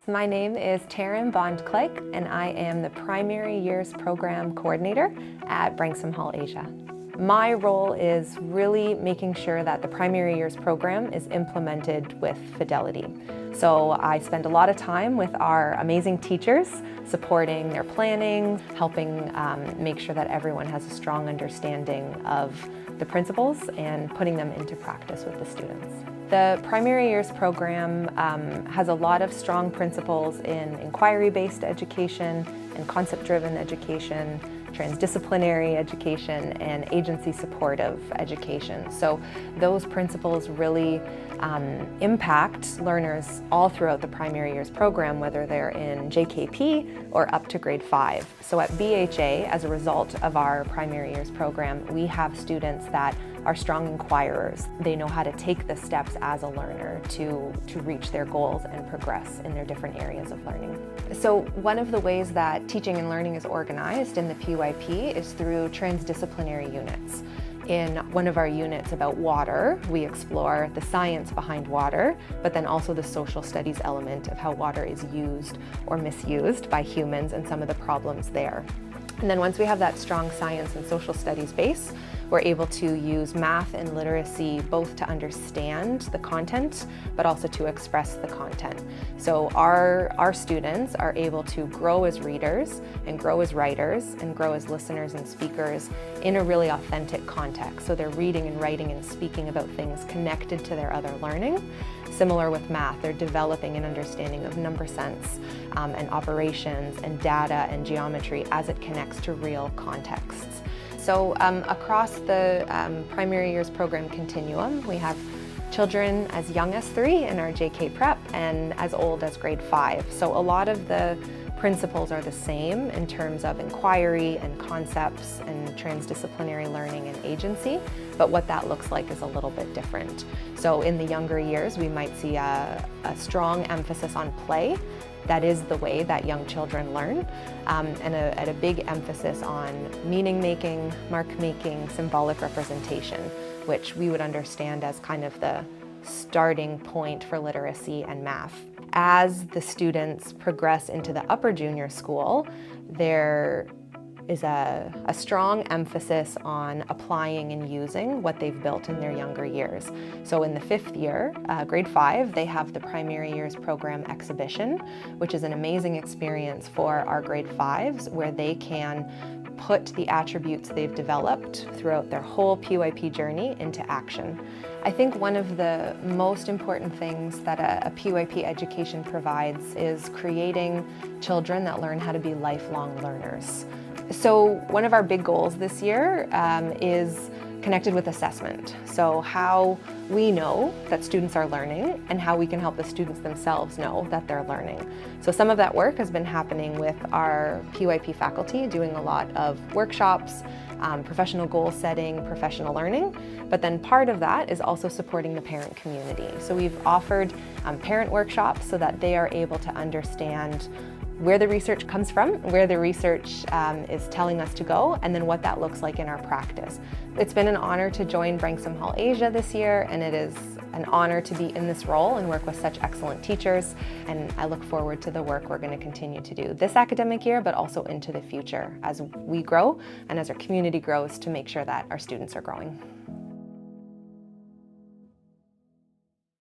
My name is Taryn Bond-Clegg, and I am the Primary Years Program Coordinator at Branksome Hall Asia. My role is really making sure that the Primary Years Program is implemented with fidelity. So I spend a lot of time with our amazing teachers, supporting their planning, helping make sure that everyone has a strong understanding of the principles and putting them into practice with the students. The Primary Years Program has a lot of strong principles in inquiry-based education and concept-driven education, transdisciplinary education, and agency-supportive education. So those principles really impact learners all throughout the Primary Years Program, whether they're in JKP or up to grade 5. So at BHA, as a result of our Primary Years Program, we have students that are strong inquirers. They know how to take the steps as a learner to reach their goals and progress in their different areas of learning. So one of the ways that teaching and learning is organized in the PYP is through transdisciplinary units. In one of our units about water, we explore the science behind water, but then also the social studies element of how water is used or misused by humans and some of the problems there. And then once we have that strong science and social studies base, we're able to use math and literacy both to understand the content, but also to express the content. So our students are able to grow as readers and grow as writers and grow as listeners and speakers in a really authentic context. So they're reading and writing and speaking about things connected to their other learning. Similar with math, they're developing an understanding of number sense and operations and data and geometry as it connects to real contexts. So across the Primary Years Program continuum, we have children as young as 3 in our JK Prep and as old as grade 5. So a lot of the principles are the same in terms of inquiry and concepts and transdisciplinary learning and agency, but what that looks like is a little bit different. So in the younger years, we might see a strong emphasis on play. That is the way that young children learn, and a big emphasis on meaning making, mark making, symbolic representation, which we would understand as kind of the starting point for literacy and math. As the students progress into the upper junior school, there is a strong emphasis on applying and using what they've built in their younger years. So in the 5th year, grade 5, they have the Primary Years Program exhibition, which is an amazing experience for our grade 5s where they can put the attributes they've developed throughout their whole PYP journey into action. I think one of the most important things that a PYP education provides is creating children that learn how to be lifelong learners. So one of our big goals this year is connected with assessment. So how we know that students are learning and how we can help the students themselves know that they're learning. So some of that work has been happening with our PYP faculty, doing a lot of workshops, professional goal setting, professional learning, but then part of that is also supporting the parent community. So we've offered parent workshops so that they are able to understand where the research comes from, where the research is telling us to go, and then what that looks like in our practice. It's been an honor to join Branksome Hall Asia this year, and it is an honor to be in this role and work with such excellent teachers, and I look forward to the work we're going to continue to do this academic year, but also into the future as we grow and as our community grows to make sure that our students are growing.